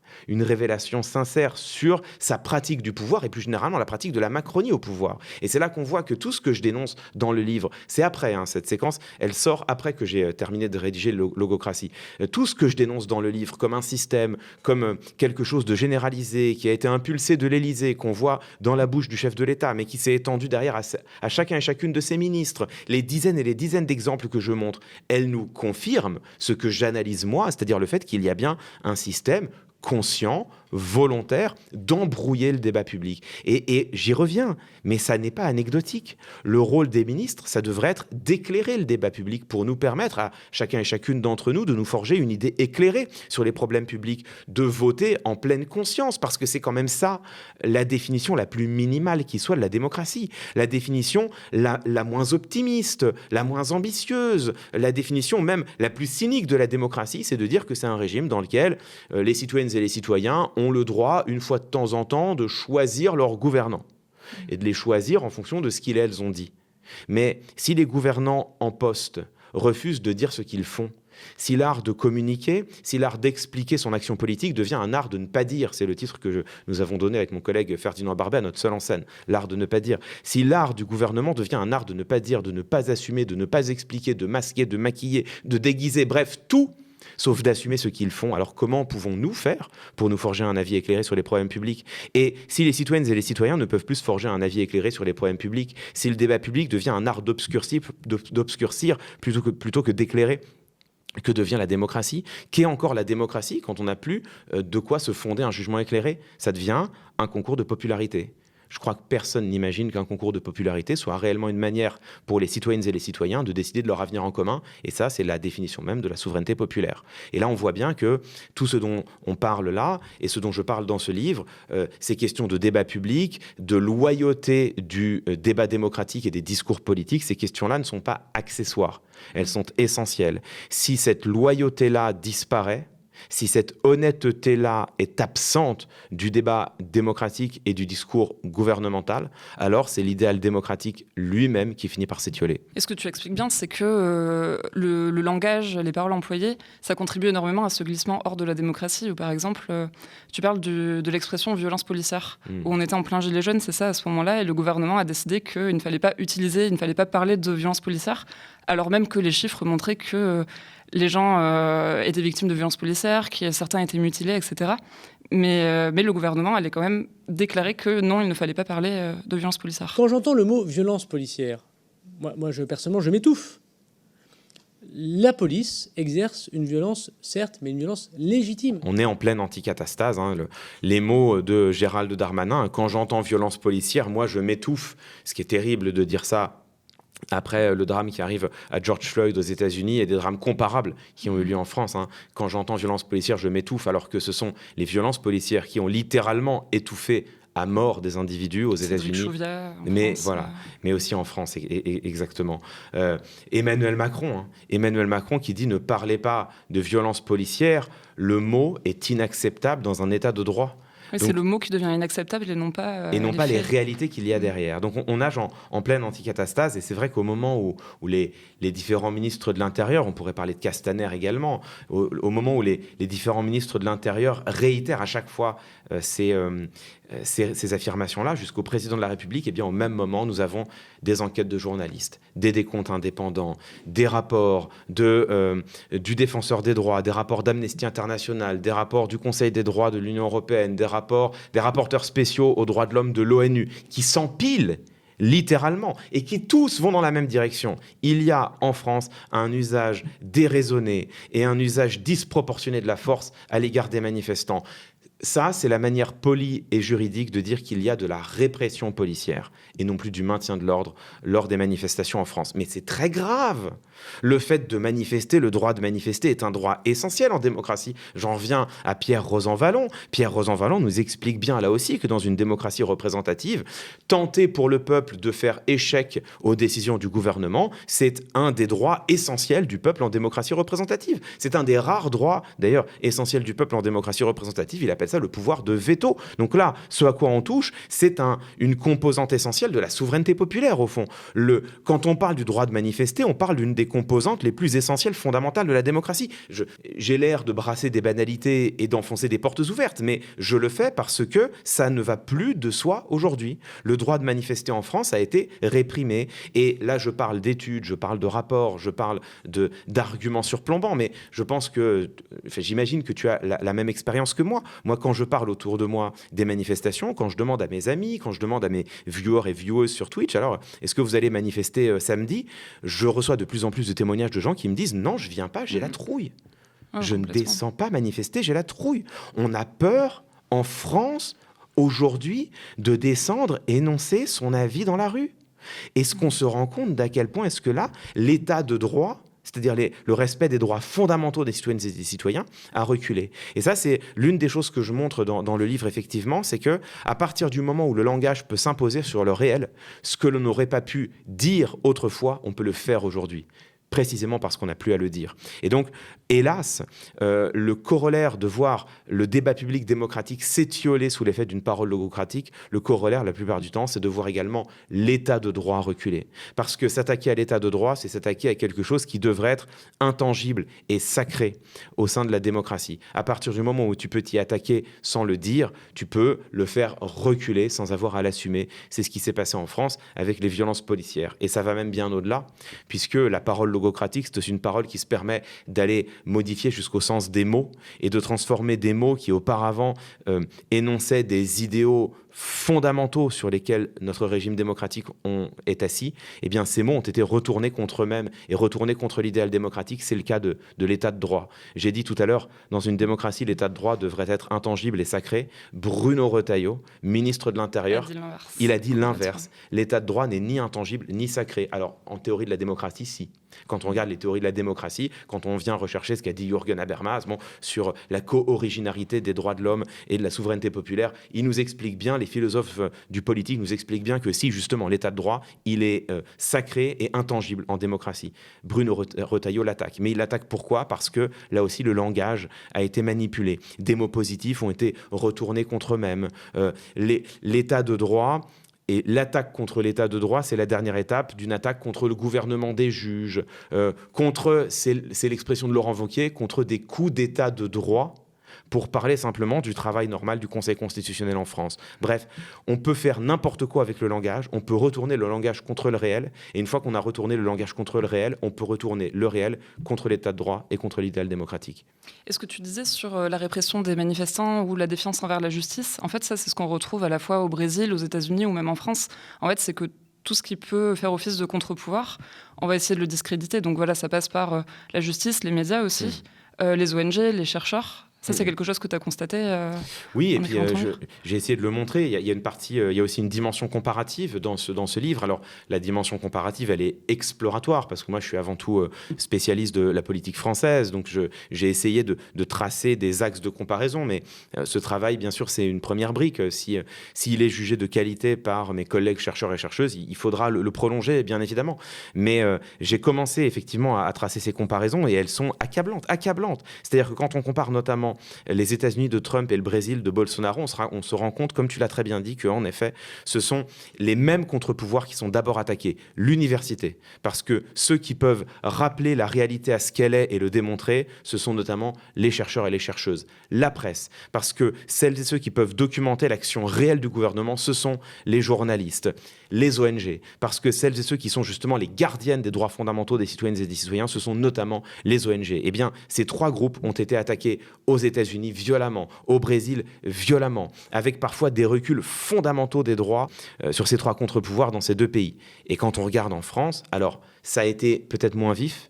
sur sa pratique du pouvoir et plus généralement la pratique de la Macronie au pouvoir. Et c'est là qu'on voit que tout ce que je dénonce dans le livre, c'est après, cette séquence, elle sort après que j'ai terminé de rédiger Logocratie. Tout ce que je dénonce dans le livre comme un système, comme quelque chose de généralisé, qui a été impulsé de l'Élysée, qu'on voit dans la bouche du chef de l'État, mais qui s'est étendu derrière à chacun et chacune de ses ministres, les dizaines et les dizaines d'exemples que je montre, elles nous confirment ce que j'analyse moi, c'est-à-dire le fait qu'il y a bien un système conscient, volontaire, d'embrouiller le débat public. Et j'y reviens, mais ça n'est pas anecdotique. Le rôle des ministres, ça devrait être d'éclairer le débat public pour nous permettre à chacun et chacune d'entre nous de nous forger une idée éclairée sur les problèmes publics, de voter en pleine conscience, parce que c'est quand même ça la définition la plus minimale qui soit de la démocratie. La définition la moins optimiste, la moins ambitieuse, la définition même la plus cynique de la démocratie, c'est de dire que c'est un régime dans lequel les citoyennes et les citoyens ont le droit, une fois de temps en temps, de choisir leurs gouvernants et de les choisir en fonction de ce qu'ils et elles ont dit. Mais si les gouvernants en poste refusent de dire ce qu'ils font, si l'art de communiquer, si l'art d'expliquer son action politique devient un art de ne pas dire, c'est le titre que nous avons donné avec mon collègue Ferdinand Barbet à notre seule en scène, l'art de ne pas dire. Si l'art du gouvernement devient un art de ne pas dire, de ne pas assumer, de ne pas expliquer, de masquer, de maquiller, de déguiser, bref, tout, sauf d'assumer ce qu'ils font. Alors comment pouvons-nous faire pour nous forger un avis éclairé sur les problèmes publics ? Et si les citoyennes et les citoyens ne peuvent plus se forger un avis éclairé sur les problèmes publics, si le débat public devient un art d'obscurcir plutôt que d'éclairer, que devient la démocratie ? Qu'est encore la démocratie quand on n'a plus de quoi se fonder un jugement éclairé ? Ça devient un concours de popularité. Je crois que personne n'imagine qu'un concours de popularité soit réellement une manière pour les citoyennes et les citoyens de décider de leur avenir en commun. Et ça, c'est la définition même de la souveraineté populaire. Et là, on voit bien que tout ce dont on parle là, et ce dont je parle dans ce livre, ces questions de débat public, de loyauté du débat démocratique et des discours politiques, ces questions-là ne sont pas accessoires. Elles sont essentielles. Si cette loyauté-là disparaît, si cette honnêteté-là est absente du débat démocratique et du discours gouvernemental, alors c'est l'idéal démocratique lui-même qui finit par s'étioler. Et ce que tu expliques bien, c'est que le langage, les paroles employées, ça contribue énormément à ce glissement hors de la démocratie. Où, par exemple, tu parles de l'expression violence policière, où on était en plein gilet jaune, c'est ça, à ce moment-là, et le gouvernement a décidé qu'il ne fallait pas utiliser, il ne fallait pas parler de violence policière, alors même que les chiffres montraient que les gens étaient victimes de violences policières, que certains étaient mutilés, etc. Mais le gouvernement allait quand même déclarer que non, il ne fallait pas parler de violences policières. Quand j'entends le mot violence policière, personnellement, je m'étouffe. La police exerce une violence, certes, mais une violence légitime. On est en pleine anticatastase. Les mots de Gérald Darmanin, quand j'entends violence policière, moi je m'étouffe. Ce qui est terrible de dire ça après le drame qui arrive à George Floyd aux États-Unis et des drames comparables qui ont eu lieu en France. Quand j'entends violence policière, je m'étouffe, alors que ce sont les violences policières qui ont littéralement étouffé à mort des individus aux États-Unis, mais aussi en France, exactement. Emmanuel Macron qui dit « Ne parlez pas de violence policière », le mot est inacceptable dans un état de droit. Oui, c'est le mot qui devient inacceptable et non pas les réalités qu'il y a derrière. Donc on nage en pleine anticatastase, et c'est vrai qu'au moment où les différents ministres de l'Intérieur, on pourrait parler de Castaner également, au moment où les différents ministres de l'Intérieur réitèrent à chaque fois ces affirmations-là jusqu'au président de la République, et bien au même moment, nous avons des enquêtes de journalistes, des décomptes indépendants, des rapports du Défenseur des droits, des rapports d'Amnesty International, des rapports du Conseil des droits de l'Union européenne, des rapporteurs spéciaux aux droits de l'homme de l'ONU, qui s'empilent littéralement, et qui tous vont dans la même direction. Il y a en France un usage déraisonné et un usage disproportionné de la force à l'égard des manifestants. Ça, c'est la manière polie et juridique de dire qu'il y a de la répression policière et non plus du maintien de l'ordre lors des manifestations en France. Mais c'est très grave. Le fait de manifester, le droit de manifester est un droit essentiel en démocratie. J'en reviens à Pierre Rosanvallon. Pierre Rosanvallon nous explique bien là aussi que dans une démocratie représentative, tenter pour le peuple de faire échec aux décisions du gouvernement, c'est un des droits essentiels du peuple en démocratie représentative. C'est un des rares droits, d'ailleurs, essentiels du peuple en démocratie représentative. Il appelle ça le pouvoir de veto. Donc là, ce à quoi on touche, c'est une composante essentielle de la souveraineté populaire, au fond. Quand on parle du droit de manifester, on parle d'une des composantes les plus essentielles, fondamentales de la démocratie. J'ai l'air de brasser des banalités et d'enfoncer des portes ouvertes, mais je le fais parce que ça ne va plus de soi aujourd'hui. Le droit de manifester en France a été réprimé. Et là, je parle d'études, je parle de rapports, je parle d'arguments surplombants, mais je pense que, j'imagine que tu as la même expérience que moi. Moi, quand je parle autour de moi des manifestations, quand je demande à mes amis, quand je demande à mes viewers et viewers sur Twitch, alors, est-ce que vous allez manifester samedi ? Je reçois de plus en plus de témoignages de gens qui me disent « Non, je viens pas, j'ai la trouille. Je ne descends pas manifester, j'ai la trouille. » On a peur, en France, aujourd'hui, de descendre énoncer son avis dans la rue. Est-ce qu'on se rend compte d'à quel point est-ce que là, l'état de droit, c'est-à-dire le respect des droits fondamentaux des citoyennes et des citoyens, a reculé. Et ça, c'est l'une des choses que je montre dans le livre, effectivement, c'est que à partir du moment où le langage peut s'imposer sur le réel, ce que l'on n'aurait pas pu dire autrefois, on peut le faire aujourd'hui. Précisément parce qu'on n'a plus à le dire. Et donc, hélas, le corollaire de voir le débat public démocratique s'étioler sous l'effet d'une parole logocratique, le corollaire, la plupart du temps, c'est de voir également l'état de droit reculer. Parce que s'attaquer à l'état de droit, c'est s'attaquer à quelque chose qui devrait être intangible et sacré au sein de la démocratie. À partir du moment où tu peux t'y attaquer sans le dire, tu peux le faire reculer sans avoir à l'assumer. C'est ce qui s'est passé en France avec les violences policières. Et ça va même bien au-delà, puisque la parole logocratique, c'est une parole qui se permet d'aller modifier jusqu'au sens des mots et de transformer des mots qui auparavant énonçaient des idéaux fondamentaux sur lesquels notre régime démocratique est assis. Eh bien, ces mots ont été retournés contre eux-mêmes et retournés contre l'idéal démocratique. C'est le cas de l'état de droit. J'ai dit tout à l'heure, dans une démocratie, l'état de droit devrait être intangible et sacré. Bruno Retailleau, ministre de l'Intérieur, il a dit l'inverse. L'état de droit n'est ni intangible ni sacré. Alors, en théorie de la démocratie, si. Quand on regarde les théories de la démocratie, quand on vient rechercher ce qu'a dit Jürgen Habermas sur la co-originalité des droits de l'homme et de la souveraineté populaire, il nous explique bien, les philosophes du politique nous expliquent bien que si, justement, l'état de droit, il est sacré et intangible en démocratie. Bruno Retailleau l'attaque. Mais il l'attaque pourquoi ? Parce que, là aussi, le langage a été manipulé. Des mots positifs ont été retournés contre eux-mêmes. L'état de droit... Et l'attaque contre l'état de droit, c'est la dernière étape d'une attaque contre le gouvernement des juges, c'est l'expression de Laurent Wauquiez, contre des coups d'état de droit, pour parler simplement du travail normal du Conseil constitutionnel en France. Bref, on peut faire n'importe quoi avec le langage, on peut retourner le langage contre le réel, et une fois qu'on a retourné le langage contre le réel, on peut retourner le réel contre l'état de droit et contre l'idéal démocratique. Et ce que tu disais sur la répression des manifestants ou la défiance envers la justice, en fait, ça, c'est ce qu'on retrouve à la fois au Brésil, aux États-Unis ou même en France. En fait, c'est que tout ce qui peut faire office de contre-pouvoir, on va essayer de le discréditer. Donc voilà, ça passe par la justice, les médias aussi, les ONG, les chercheurs. Ça, c'est quelque chose que tu as constaté Oui, et puis j'ai essayé de le montrer. Il y a une partie, il y a aussi une dimension comparative dans ce livre. Alors, la dimension comparative, elle est exploratoire, parce que moi, je suis avant tout spécialiste de la politique française. Donc, j'ai essayé de tracer des axes de comparaison. Mais ce travail, bien sûr, c'est une première brique. S'il est jugé de qualité par mes collègues chercheurs et chercheuses, il faudra le prolonger, bien évidemment. Mais j'ai commencé, effectivement, à tracer ces comparaisons, et elles sont accablantes. C'est-à-dire que quand on compare notamment les États-Unis de Trump et le Brésil de Bolsonaro, on se rend compte, comme tu l'as très bien dit, qu'en effet, ce sont les mêmes contre-pouvoirs qui sont d'abord attaqués. L'université, parce que ceux qui peuvent rappeler la réalité à ce qu'elle est et le démontrer, ce sont notamment les chercheurs et les chercheuses. La presse, parce que celles et ceux qui peuvent documenter l'action réelle du gouvernement, ce sont les journalistes. Les ONG, parce que celles et ceux qui sont justement les gardiennes des droits fondamentaux des citoyennes et des citoyens, ce sont notamment les ONG. Eh bien, ces trois groupes ont été attaqués aux États-Unis violemment, au Brésil violemment, avec parfois des reculs fondamentaux des droits sur ces trois contre-pouvoirs dans ces deux pays. Et quand on regarde en France, alors ça a été peut-être moins vif,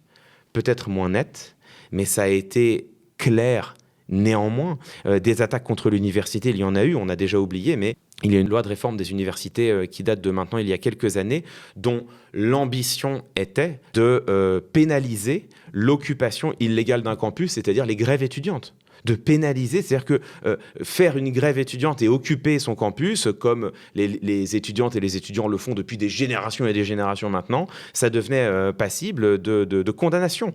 peut-être moins net, mais ça a été clair, Néanmoins, des attaques contre l'université, il y en a eu, on a déjà oublié, mais il y a une loi de réforme des universités qui date de maintenant il y a quelques années, dont l'ambition était de pénaliser l'occupation illégale d'un campus, c'est-à-dire les grèves étudiantes. De pénaliser, c'est-à-dire que faire une grève étudiante et occuper son campus, comme les étudiantes et les étudiants le font depuis des générations et des générations maintenant, ça devenait passible de condamnation.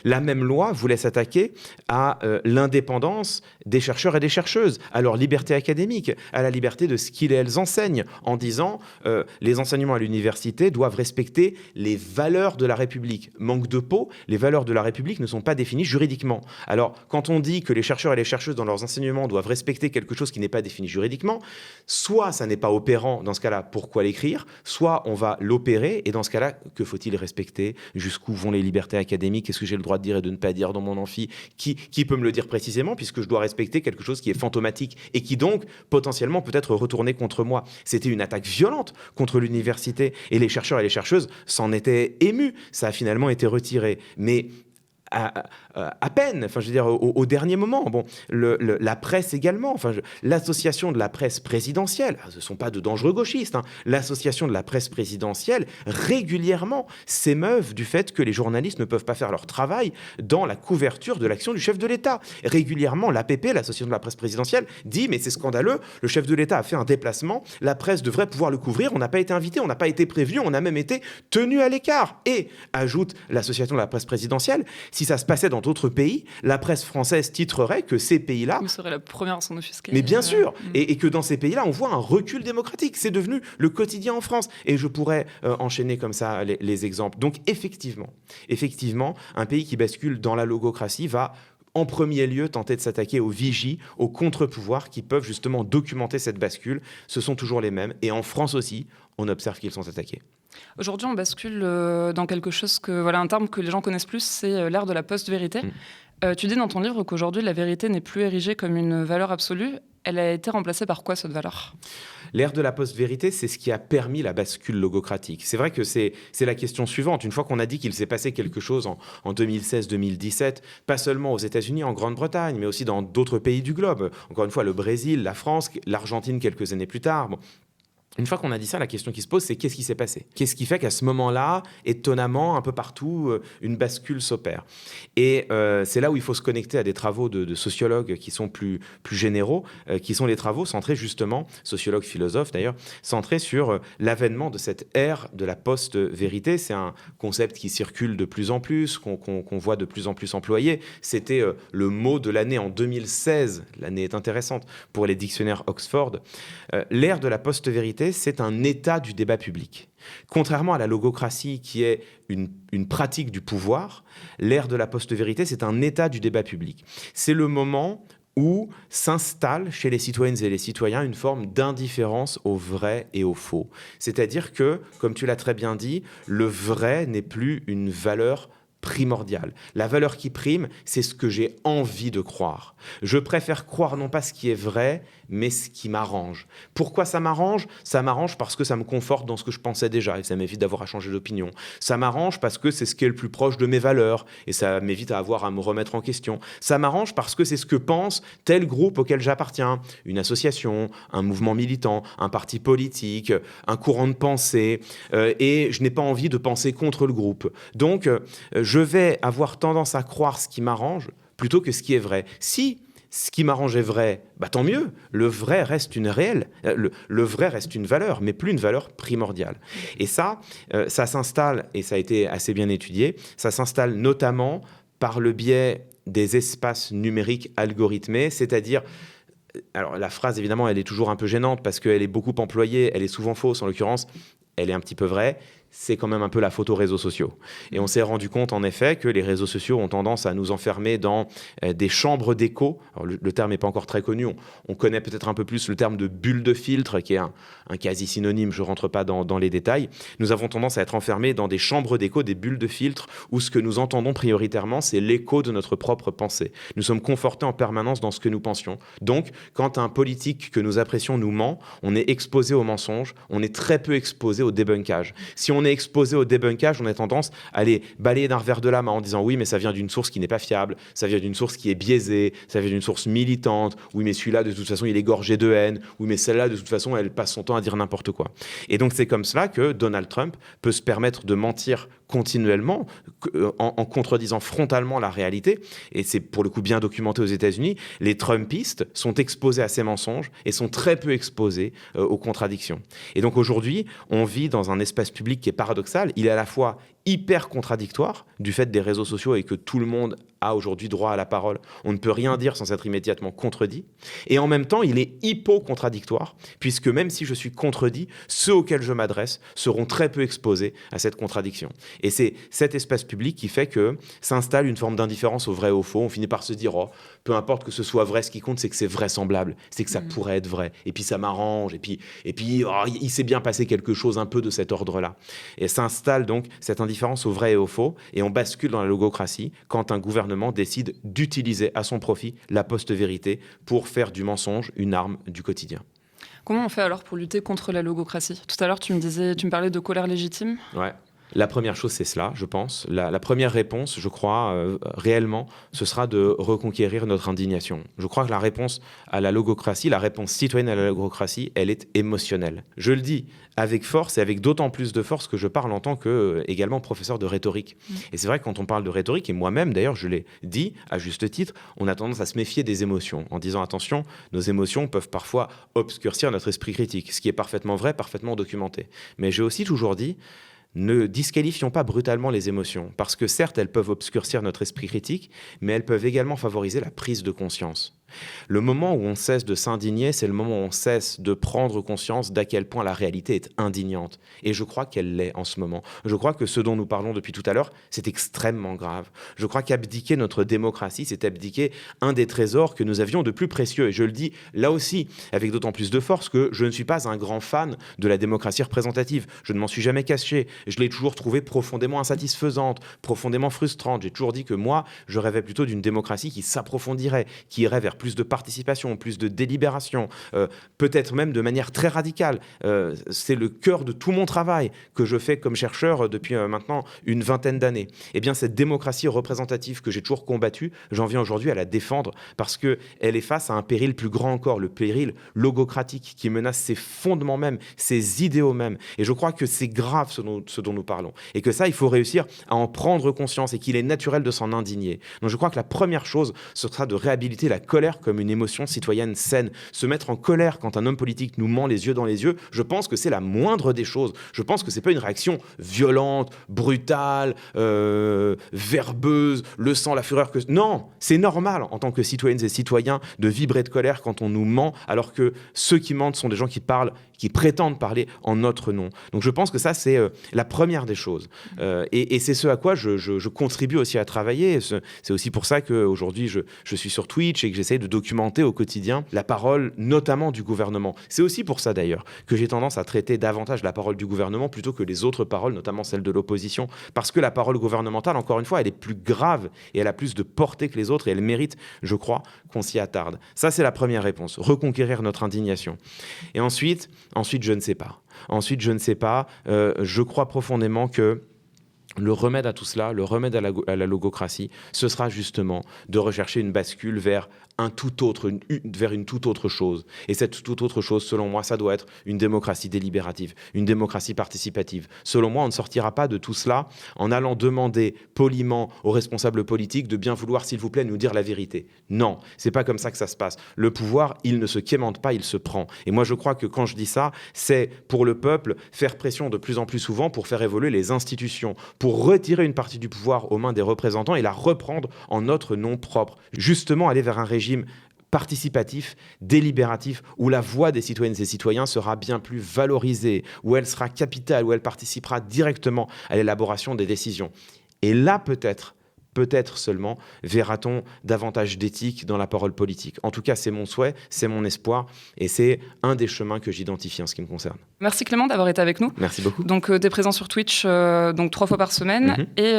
La même loi voulait s'attaquer à l'indépendance des chercheurs et des chercheuses, à leur liberté académique, à la liberté de ce qu'ils et elles enseignent, en disant les enseignements à l'université doivent respecter les valeurs de la République. Manque de peau, les valeurs de la République ne sont pas définies juridiquement. Alors, quand on dit que les chercheurs et les chercheuses dans leurs enseignements doivent respecter quelque chose qui n'est pas défini juridiquement, soit ça n'est pas opérant, dans ce cas-là, pourquoi l'écrire, soit on va l'opérer, et dans ce cas-là, que faut-il respecter? Jusqu'où vont les libertés académiques? Qu'est-ce que j'ai le droit de dire et de ne pas dire dans mon amphi? Qui peut me le dire précisément, puisque je dois respecter quelque chose qui est fantomatique et qui donc, potentiellement, peut être retourné contre moi? C'était une attaque violente contre l'université, et les chercheurs et les chercheuses s'en étaient émus. Ça a finalement été retiré. Mais à peine, enfin, je veux dire, au dernier moment. Bon, la presse également, enfin, l'association de la presse présidentielle, ce ne sont pas de dangereux gauchistes, hein, l'association de la presse présidentielle régulièrement s'émeuvent du fait que les journalistes ne peuvent pas faire leur travail dans la couverture de l'action du chef de l'État. Régulièrement, l'APP, l'association de la presse présidentielle, dit mais c'est scandaleux, le chef de l'État a fait un déplacement, la presse devrait pouvoir le couvrir, on n'a pas été invité, on n'a pas été prévenu, on a même été tenu à l'écart. Et, ajoute l'association de la presse présidentielle, si ça se passait dans d'autres pays, la presse française titrerait que ces pays-là... Vous serez la première à s'en offusquer. Mais bien sûr, et que dans ces pays-là, on voit un recul démocratique. C'est devenu le quotidien en France. Et je pourrais enchaîner comme ça les exemples. Donc effectivement, un pays qui bascule dans la logocratie va en premier lieu tenter de s'attaquer aux vigies, aux contre-pouvoirs qui peuvent justement documenter cette bascule. Ce sont toujours les mêmes. Et en France aussi, on observe qu'ils sont attaqués. Aujourd'hui, on bascule dans quelque chose un terme que les gens connaissent plus, c'est l'ère de la post-vérité. Tu dis dans ton livre qu'aujourd'hui, la vérité n'est plus érigée comme une valeur absolue. Elle a été remplacée par quoi, cette valeur? L'ère de la post-vérité, c'est ce qui a permis la bascule logocratique. C'est vrai que c'est la question suivante. Une fois qu'on a dit qu'il s'est passé quelque chose en 2016-2017, pas seulement aux États-Unis, en Grande-Bretagne, mais aussi dans d'autres pays du globe. Encore une fois, le Brésil, la France, l'Argentine quelques années plus tard. Bon. Une fois qu'on a dit ça, la question qui se pose, c'est qu'est-ce qui s'est passé? Qu'est-ce qui fait qu'à ce moment-là, étonnamment, un peu partout, une bascule s'opère? Et c'est là où il faut se connecter à des travaux de sociologues qui sont plus généraux, qui sont les travaux centrés justement, sociologues, philosophes d'ailleurs, centrés sur l'avènement de cette ère de la post-vérité. C'est un concept qui circule de plus en plus, qu'on voit de plus en plus employé. C'était le mot de l'année en 2016. L'année est intéressante pour les dictionnaires Oxford. L'ère de la post-vérité, c'est un état du débat public. Contrairement à la logocratie qui est une pratique du pouvoir, l'ère de la post-vérité, c'est un état du débat public. C'est le moment où s'installe chez les citoyennes et les citoyens une forme d'indifférence au vrai et au faux. C'est-à-dire que, comme tu l'as très bien dit, le vrai n'est plus une valeur primordiale. La valeur qui prime, c'est ce que j'ai envie de croire. Je préfère croire non pas ce qui est vrai, mais ce qui m'arrange. Pourquoi ça m'arrange? Ça m'arrange parce que ça me conforte dans ce que je pensais déjà et ça m'évite d'avoir à changer d'opinion. Ça m'arrange parce que c'est ce qui est le plus proche de mes valeurs et ça m'évite à avoir à me remettre en question. Ça m'arrange parce que c'est ce que pense tel groupe auquel j'appartiens, une association, un mouvement militant, un parti politique, un courant de pensée, et je n'ai pas envie de penser contre le groupe. Donc, je vais avoir tendance à croire ce qui m'arrange plutôt que ce qui est vrai. Si ce qui m'arrange est vrai, tant mieux. Le vrai reste une réelle. Le vrai reste une valeur, mais plus une valeur primordiale. Et ça s'installe, et ça a été assez bien étudié, ça s'installe notamment par le biais des espaces numériques algorithmés, c'est-à-dire... Alors la phrase, évidemment, elle est toujours un peu gênante parce qu'elle est beaucoup employée, elle est souvent fausse. En l'occurrence, elle est un petit peu vraie. C'est quand même un peu la photo réseaux sociaux. Et on s'est rendu compte, en effet, que les réseaux sociaux ont tendance à nous enfermer dans des chambres d'écho. Alors, le terme n'est pas encore très connu. On connaît peut-être un peu plus le terme de bulle de filtre, qui est un quasi-synonyme. Je ne rentre pas dans les détails. Nous avons tendance à être enfermés dans des chambres d'écho, des bulles de filtre, où ce que nous entendons prioritairement, c'est l'écho de notre propre pensée. Nous sommes confortés en permanence dans ce que nous pensions. Donc, quand un politique que nous apprécions nous ment, on est exposé au mensonge, on est très peu exposé au débunkage. Si on on est exposé au débunkage, on a tendance à les balayer d'un revers de la main en disant oui, mais ça vient d'une source qui n'est pas fiable, ça vient d'une source qui est biaisée, ça vient d'une source militante, oui, mais celui-là, de toute façon, il est gorgé de haine, oui, mais celle-là, de toute façon, elle passe son temps à dire n'importe quoi. Et donc, c'est comme cela que Donald Trump peut se permettre de mentir continuellement, en contredisant frontalement la réalité. Et c'est pour le coup bien documenté aux États-Unis. Les Trumpistes sont exposés à ces mensonges et sont très peu exposés aux contradictions. Et donc aujourd'hui, on vit dans un espace public qui est paradoxal. Il est à la fois hyper contradictoire du fait des réseaux sociaux et que tout le monde a aujourd'hui droit à la parole. On ne peut rien dire sans être immédiatement contredit. Et en même temps, il est hypo-contradictoire, puisque même si je suis contredit, ceux auxquels je m'adresse seront très peu exposés à cette contradiction. Et c'est cet espace public qui fait que s'installe une forme d'indifférence au vrai et au faux. On finit par se dire, oh, peu importe que ce soit vrai, ce qui compte, c'est que c'est vraisemblable, c'est que ça pourrait être vrai. Et puis ça m'arrange, et puis oh, il s'est bien passé quelque chose un peu de cet ordre-là. Et s'installe donc cette indifférence au vrai et au faux, et on bascule dans la logocratie quand un gouvernement décide d'utiliser à son profit la post-vérité pour faire du mensonge une arme du quotidien. Comment on fait alors pour lutter contre la logocratie ? Tout à l'heure, tu me parlais de colère légitime. Ouais. La première chose, c'est cela, je pense. La première réponse, je crois, réellement, ce sera de reconquérir notre indignation. Je crois que la réponse à la logocratie, la réponse citoyenne à la logocratie, elle est émotionnelle. Je le dis avec force et avec d'autant plus de force que je parle en tant que également professeur de rhétorique. Et c'est vrai que quand on parle de rhétorique, et moi-même d'ailleurs, je l'ai dit à juste titre, on a tendance à se méfier des émotions, en disant attention, nos émotions peuvent parfois obscurcir notre esprit critique, ce qui est parfaitement vrai, parfaitement documenté. Mais j'ai aussi toujours dit, ne disqualifions pas brutalement les émotions, parce que certes, elles peuvent obscurcir notre esprit critique, mais elles peuvent également favoriser la prise de conscience. Le moment où on cesse de s'indigner, c'est le moment où on cesse de prendre conscience d'à quel point la réalité est indignante. Et je crois qu'elle l'est en ce moment. Je crois que ce dont nous parlons depuis tout à l'heure, c'est extrêmement grave. Je crois qu'abdiquer notre démocratie, c'est abdiquer un des trésors que nous avions de plus précieux. Et je le dis là aussi, avec d'autant plus de force que je ne suis pas un grand fan de la démocratie représentative. Je ne m'en suis jamais caché. Je l'ai toujours trouvée profondément insatisfaisante, profondément frustrante. J'ai toujours dit que moi, je rêvais plutôt d'une démocratie qui s'approfondirait, qui irait vers plus de participation, plus de délibération, peut-être même de manière très radicale. C'est le cœur de tout mon travail que je fais comme chercheur depuis maintenant une vingtaine d'années. Eh bien, cette démocratie représentative que j'ai toujours combattue, j'en viens aujourd'hui à la défendre parce qu'elle est face à un péril plus grand encore, le péril logocratique qui menace ses fondements même, ses idéaux même. Et je crois que c'est grave ce dont nous parlons. Et que ça, il faut réussir à en prendre conscience et qu'il est naturel de s'en indigner. Donc je crois que la première chose, ce sera de réhabiliter la colère comme une émotion citoyenne saine. Se mettre en colère quand un homme politique nous ment les yeux dans les yeux, je pense que c'est la moindre des choses. Je pense que c'est pas une réaction violente, brutale, verbeuse, le sang, la fureur. Non, c'est normal en tant que citoyennes et citoyens de vibrer de colère quand on nous ment, alors que ceux qui mentent sont des gens qui parlent, qui prétendent parler en notre nom. Donc je pense que ça, c'est la première des choses. Et c'est ce à quoi je contribue aussi à travailler. C'est aussi pour ça qu'aujourd'hui, je suis sur Twitch et que j'essaie de documenter au quotidien la parole, notamment du gouvernement. C'est aussi pour ça, d'ailleurs, que j'ai tendance à traiter davantage la parole du gouvernement plutôt que les autres paroles, notamment celle de l'opposition. Parce que la parole gouvernementale, encore une fois, elle est plus grave et elle a plus de portée que les autres et elle mérite, je crois, qu'on s'y attarde. Ça, c'est la première réponse. Reconquérir notre indignation. Et ensuite, je ne sais pas. Je crois profondément que le remède à tout cela, le remède à la logocratie, ce sera justement de rechercher une bascule vers vers une toute autre chose. Et cette toute autre chose, selon moi, ça doit être une démocratie délibérative, une démocratie participative. Selon moi, on ne sortira pas de tout cela en allant demander poliment aux responsables politiques de bien vouloir, s'il vous plaît, nous dire la vérité. Non, c'est pas comme ça que ça se passe. Le pouvoir, il ne se quémande pas, il se prend. Et moi, je crois que quand je dis ça, c'est pour le peuple faire pression de plus en plus souvent pour faire évoluer les institutions, pour retirer une partie du pouvoir aux mains des représentants et la reprendre en notre nom propre. Justement, aller vers un régime participatif, délibératif, où la voix des citoyennes et citoyens sera bien plus valorisée, où elle sera capitale, où elle participera directement à l'élaboration des décisions. Et là, peut-être peut-être seulement, verra-t-on davantage d'éthique dans la parole politique. En tout cas, c'est mon souhait, c'est mon espoir, et c'est un des chemins que j'identifie en ce qui me concerne. Merci Clément d'avoir été avec nous. Merci beaucoup. Donc, tu es présent sur Twitch donc 3 fois par semaine, et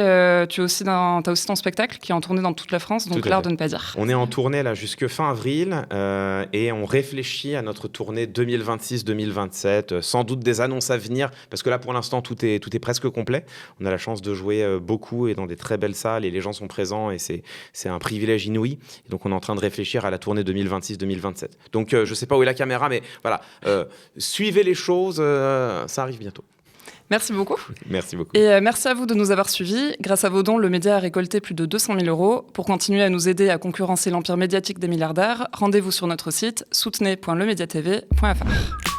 tu as aussi ton spectacle qui est en tournée dans toute la France, donc l'art de ne pas dire. On est en tournée là jusque fin avril, et on réfléchit à notre tournée 2026-2027, sans doute des annonces à venir, parce que là pour l'instant tout est presque complet. On a la chance de jouer beaucoup et dans des très belles salles, et les gens sont présents, et c'est un privilège inouï. Et donc on est en train de réfléchir à la tournée 2026-2027. Donc je ne sais pas où est la caméra, mais voilà, suivez les choses, ça arrive bientôt. Merci beaucoup. Merci beaucoup. Et merci à vous de nous avoir suivis. Grâce à vos dons, le média a récolté plus de 200 000 €. Pour continuer à nous aider à concurrencer l'empire médiatique des milliardaires, rendez-vous sur notre site soutenez.lemediatv.fr.